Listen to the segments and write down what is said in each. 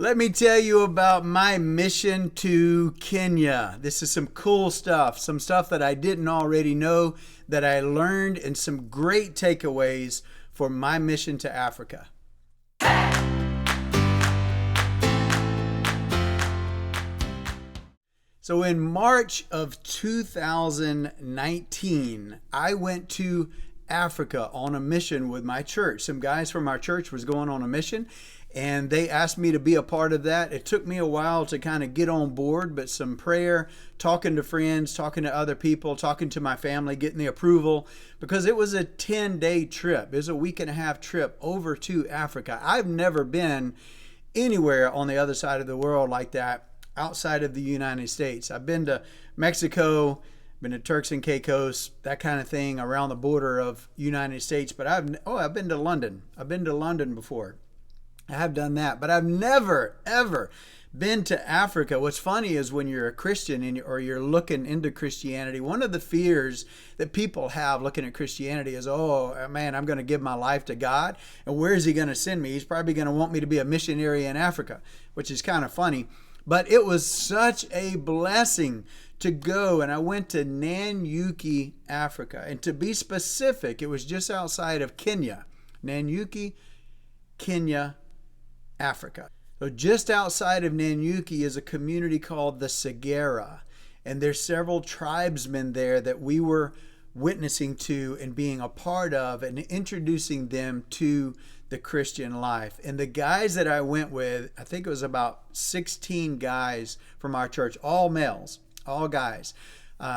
Let me tell you about my mission to Kenya. This is some cool stuff, some stuff that I didn't already know that I learned, and some great takeaways for my mission to Africa. So in March of 2019, I went to Africa on a mission with my church. Some guys from our church was going on a mission, and they asked me to be a part of that. It took me a while to kind of get on board, but some prayer, talking to friends, talking to other people, talking to my family, getting the approval, because it was a 10-day trip. It was a week and a half trip over to Africa. I've never been anywhere on the other side of the world like that outside of the United States. I've been to Mexico, been to Turks and Caicos, that kind of thing around the border of United States, but I've been to London. I've been to London before. I have done that, but I've never, ever been to Africa. What's funny is when you're a Christian or you're looking into Christianity, one of the fears that people have looking at Christianity is, oh man, I'm going to give my life to God, and where is he going to send me? He's probably going to want me to be a missionary in Africa, which is kind of funny. But it was such a blessing to go, and I went to Nanyuki, Africa. And to be specific, it was just outside of Kenya. Nanyuki, Kenya, Africa. So just outside of Nanyuki is a community called the Segera, and there's several tribesmen there that we were witnessing to and being a part of and introducing them to the Christian life. And the guys that I went with, I think it was about 16 guys from our church, all males, all guys.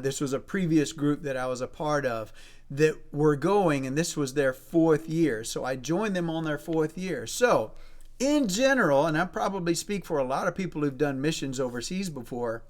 This was a previous group that I was a part of that were going, and this was their 4th year. So I joined them on their 4th year. So in general, and I probably speak for a lot of people who've done missions overseas before,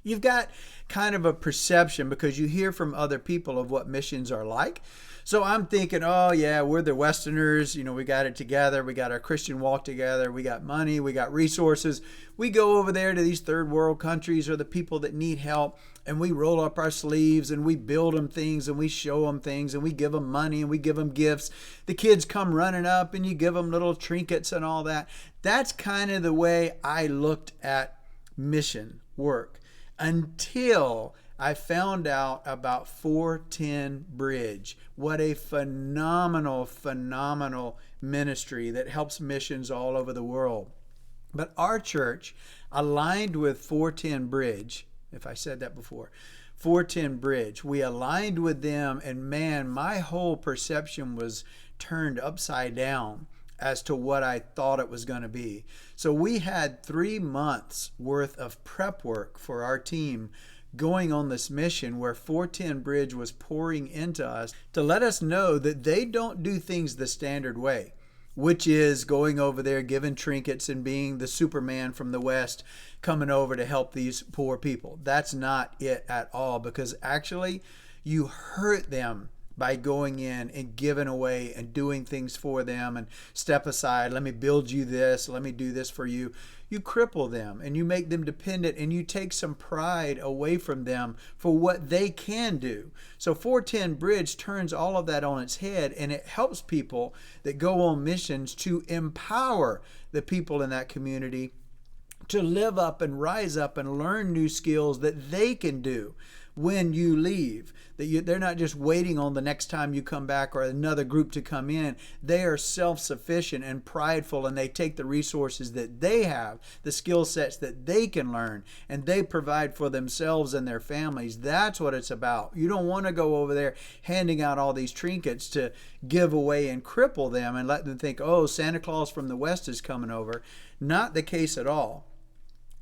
you've got kind of a perception because you hear from other people of what missions are like. So I'm thinking, oh yeah, we're the Westerners, we got it together, we got our Christian walk together, we got money, we got resources. We go over there to these third world countries or the people that need help, and we roll up our sleeves and we build them things and we show them things and we give them money and we give them gifts. The kids come running up and you give them little trinkets and all that. That's kind of the way I looked at mission work until I found out about 410 Bridge. What a phenomenal, phenomenal ministry that helps missions all over the world. But our church aligned with 410 Bridge, if I said that before, 410 Bridge. We aligned with them, and man, my whole perception was turned upside down as to what I thought it was going to be. So we had 3 months worth of prep work for our team going on this mission where 410 Bridge was pouring into us to let us know that they don't do things the standard way, which is going over there, giving trinkets and being the Superman from the West coming over to help these poor people. That's not it at all, because actually you hurt them by going in and giving away and doing things for them and step aside. Let me build you this. Let me do this for you. You cripple them and you make them dependent, and you take some pride away from them for what they can do. So 410 Bridge turns all of that on its head, and it helps people that go on missions to empower the people in that community to live up and rise up and learn new skills that they can do when you leave. They're not just waiting on the next time you come back or another group to come in. They are self-sufficient and prideful, and they take the resources that they have, the skill sets that they can learn, and they provide for themselves and their families. That's what it's about. You don't want to go over there handing out all these trinkets to give away and cripple them and let them think, oh, Santa Claus from the West is coming over. Not the case at all.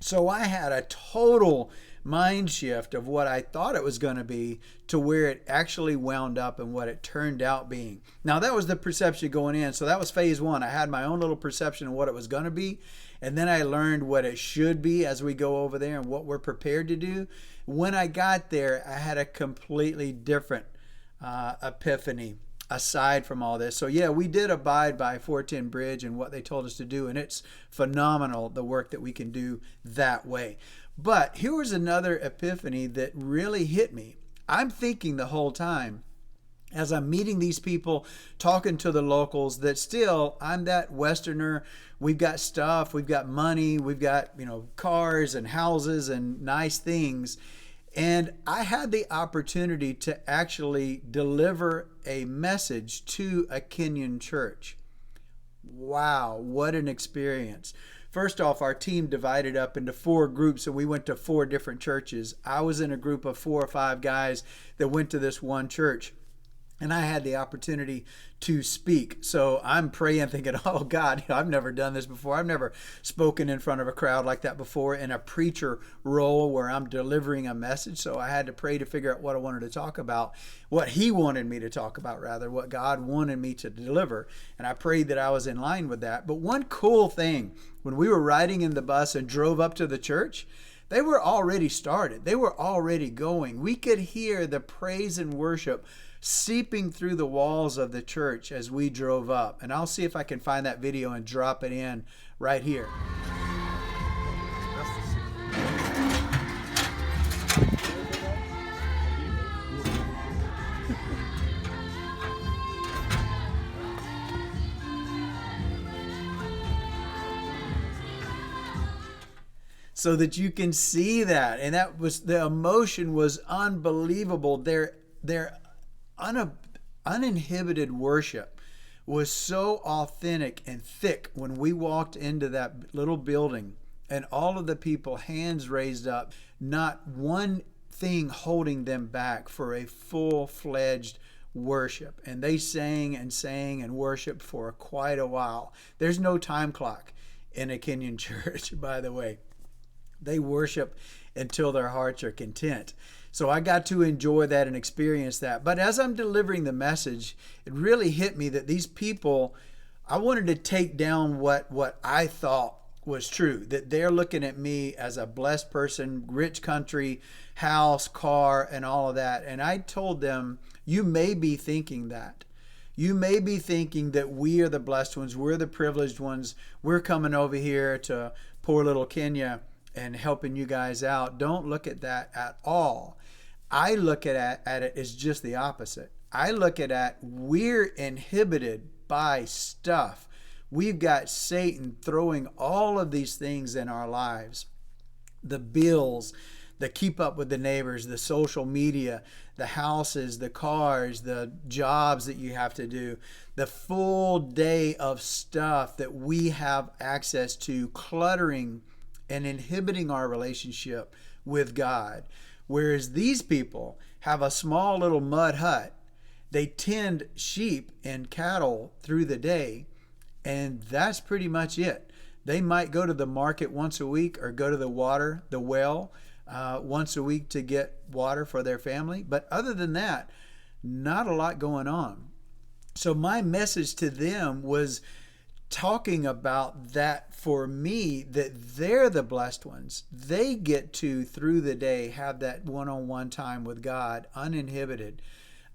So I had a total mind shift of what I thought it was going to be to where it actually wound up and what it turned out being. Now, that was the perception going in. So that was phase 1. I had my own little perception of what it was going to be. And then I learned what it should be as we go over there and what we're prepared to do. When I got there, I had a completely different epiphany aside from all this. So yeah, we did abide by 410 Bridge and what they told us to do, and it's phenomenal the work that we can do that way. But here was another epiphany that really hit me. I'm thinking the whole time, as I'm meeting these people, talking to the locals, that still I'm that Westerner. We've got stuff, we've got money, we've got, cars and houses and nice things. And I had the opportunity to actually deliver a message to a Kenyan church. Wow, what an experience. First off, our team divided up into 4 groups and we went to 4 different churches. I was in a group of 4 or 5 guys that went to this one church. And I had the opportunity to speak. So I'm praying, thinking, oh God, I've never done this before. I've never spoken in front of a crowd like that before in a preacher role where I'm delivering a message. So I had to pray to figure out what I wanted to talk about, what He wanted me to talk about, rather, what God wanted me to deliver. And I prayed that I was in line with that. But one cool thing, when we were riding in the bus and drove up to the church, they were already started. They were already going. We could hear the praise and worship seeping through the walls of the church as we drove up. And I'll see if I can find that video and drop it in right here. So that you can see that. And that was, the emotion was unbelievable. Their uninhibited worship was so authentic and thick when we walked into that little building and all of the people, hands raised up, not one thing holding them back for a full-fledged worship. And they sang and sang and worshiped for quite a while. There's no time clock in a Kenyan church, by the way. They worship until their hearts are content. So I got to enjoy that and experience that. But as I'm delivering the message, it really hit me that these people, I wanted to take down what I thought was true, that they're looking at me as a blessed person, rich country, house, car, and all of that. And I told them, you may be thinking that. You may be thinking that we are the blessed ones, we're the privileged ones, we're coming over here to poor little Kenya and helping you guys out. Don't look at that at all. I look at it as just the opposite. I look at it, we're inhibited by stuff. We've got Satan throwing all of these things in our lives. The bills, the keep up with the neighbors, the social media, the houses, the cars, the jobs that you have to do, the full day of stuff that we have access to, cluttering and inhibiting our relationship with God. Whereas these people have a small little mud hut. They tend sheep and cattle through the day, and that's pretty much it. They might go to the market once a week or go to the well, once a week to get water for their family. But other than that, not a lot going on. So my message to them was talking about that for me, that they're the blessed ones. They get to, through the day, have that one-on-one time with God, uninhibited,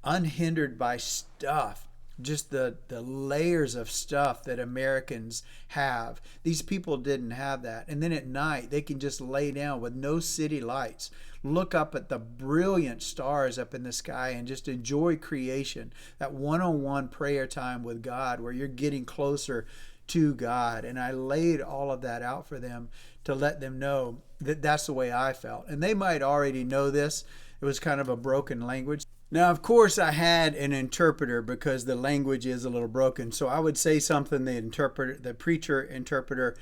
unhindered by stuff. Just the layers of stuff that Americans have. These people didn't have that. And then at night, they can just lay down with no city lights, look up at the brilliant stars up in the sky and just enjoy creation. That one-on-one prayer time with God where you're getting closer to God. And I laid all of that out for them to let them know that that's the way I felt. And they might already know this. It was kind of a broken language. Now, of course, I had an interpreter because the language is a little broken. So I would say something, the preacher interpreter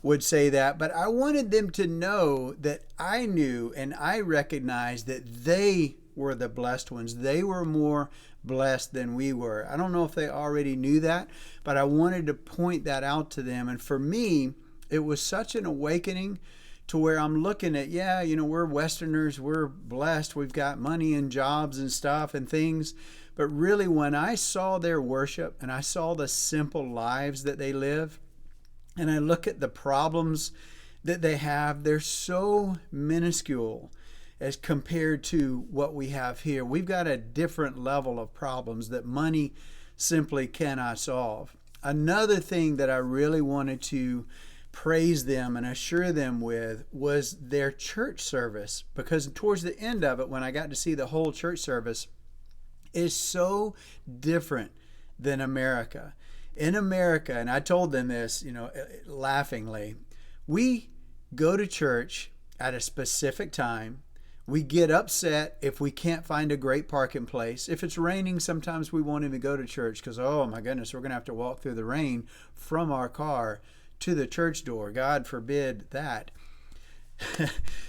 would say that. But I wanted them to know that I knew and I recognized that they were the blessed ones. They were more blessed than we were. I don't know if they already knew that, but I wanted to point that out to them. And for me, it was such an awakening to where I'm looking at, we're Westerners, we're blessed, we've got money and jobs and stuff and things. But really, when I saw their worship and I saw the simple lives that they live, and I look at the problems that they have, they're so minuscule as compared to what we have here. We've got a different level of problems that money simply cannot solve. Another thing that I really wanted to praise them and assure them with was their church service, because towards the end of it, when I got to see the whole church service, is so different than America. In America, and I told them this, laughingly, we go to church at a specific time. We get upset if we can't find a great parking place. If it's raining, sometimes we won't even go to church because, oh my goodness, we're going to have to walk through the rain from our car to the church door. God forbid that.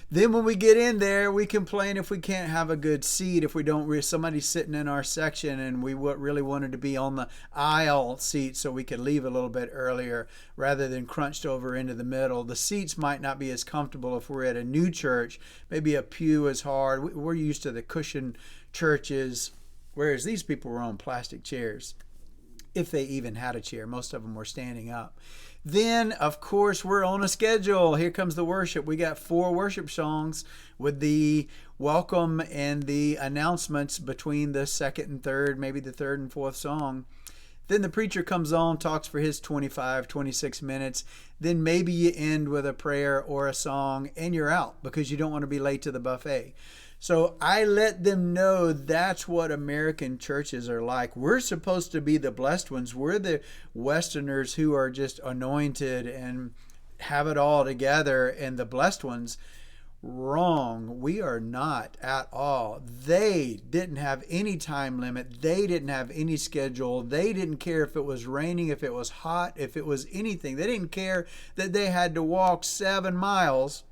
Then when we get in there, we complain if we can't have a good seat, if we don't, somebody's sitting in our section and we really wanted to be on the aisle seat so we could leave a little bit earlier rather than crunched over into the middle. The seats might not be as comfortable if we're at a new church. Maybe a pew is hard. We're used to the cushion churches, whereas these people were on plastic chairs. If they even had a chair, most of them were standing up. Then, of course, we're on a schedule. Here comes the worship. We got 4 worship songs with the welcome and the announcements between the second and third, maybe the third and fourth song. Then the preacher comes on, talks for his 25, 26 minutes. Then maybe you end with a prayer or a song and you're out because you don't want to be late to the buffet. So I let them know that's what American churches are like. We're supposed to be the blessed ones. We're the Westerners who are just anointed and have it all together, and the blessed ones. Wrong. We are not at all. They didn't have any time limit. They didn't have any schedule. They didn't care if it was raining, if it was hot, if it was anything. They didn't care that they had to walk 7 miles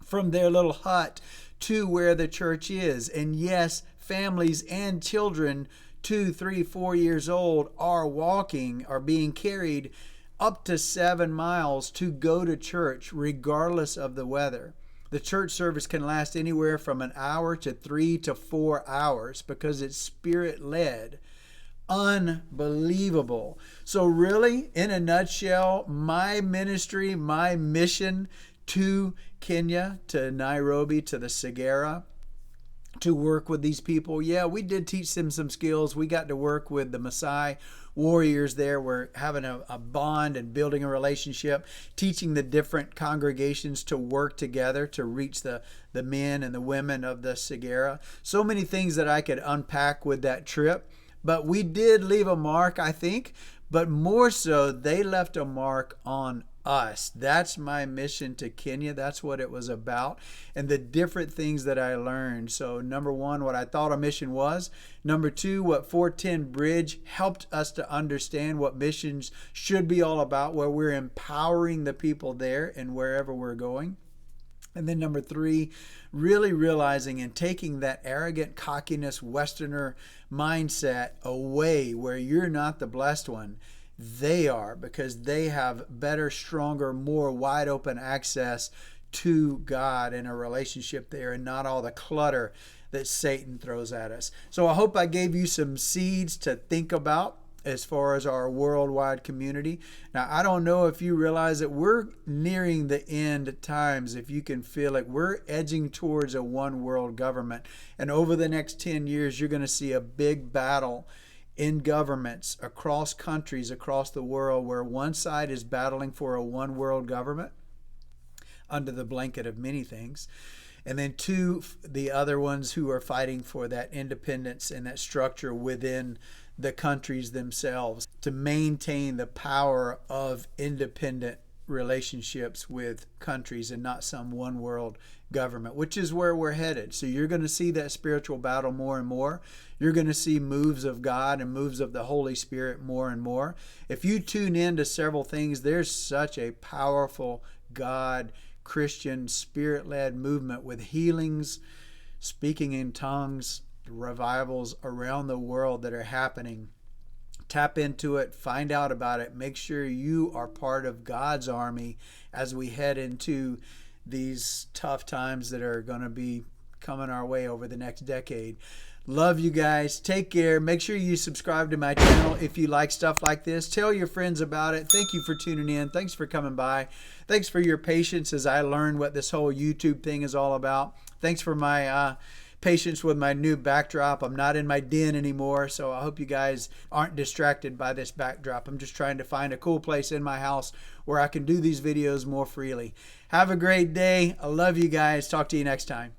from their little hut to where the church is. And yes, families and children 2, 3, 4 years old are being carried up to 7 miles to go to church regardless of the weather. The church service can last anywhere from an hour to 3 to 4 hours because it's spirit-led. Unbelievable. So really, in a nutshell, my ministry, my mission to Kenya, to Nairobi, to the Segera, to work with these people. Yeah, we did teach them some skills. We got to work with the Maasai warriors there. We're having a bond and building a relationship, teaching the different congregations to work together to reach the men and the women of the Segera. So many things that I could unpack with that trip. But we did leave a mark, I think. But more so, they left a mark on us. That's my mission to Kenya. That's what it was about, and the different things that I learned. So number 1, what I thought a mission was. Number 2, what 410 Bridge helped us to understand what missions should be all about, where we're empowering the people there and wherever we're going. And then number 3, really realizing and taking that arrogant cockiness Westerner mindset away, where you're not the blessed one. They are, because they have better, stronger, more wide open access to God in a relationship there, and not all the clutter that Satan throws at us. So I hope I gave you some seeds to think about as far as our worldwide community. Now, I don't know if you realize that we're nearing the end times, if you can feel it. We're edging towards a one world government. And over the next 10 years, you're going to see a big battle in governments across countries, across the world, where one side is battling for a one world government under the blanket of many things. And then 2, the other ones who are fighting for that independence and that structure within the countries themselves to maintain the power of independent relationships with countries and not some one world government, which is where we're headed. So you're going to see that spiritual battle more and more. You're going to see moves of God and moves of the Holy Spirit more and more. If you tune in to several things, there's such a powerful God, Christian, spirit-led movement with healings, speaking in tongues, revivals around the world that are happening. Tap into it, find out about it, make sure you are part of God's army as we head into these tough times that are going to be coming our way over the next decade. Love you guys. Take care. Make sure you subscribe to my channel if you like stuff like this. Tell your friends about it. Thank you for tuning in. Thanks for coming by. Thanks for your patience as I learn what this whole YouTube thing is all about. Thanks for my patience with my new backdrop. I'm not in my den anymore, so I hope you guys aren't distracted by this backdrop. I'm just trying to find a cool place in my house where I can do these videos more freely. Have a great day. I love you guys. Talk to you next time.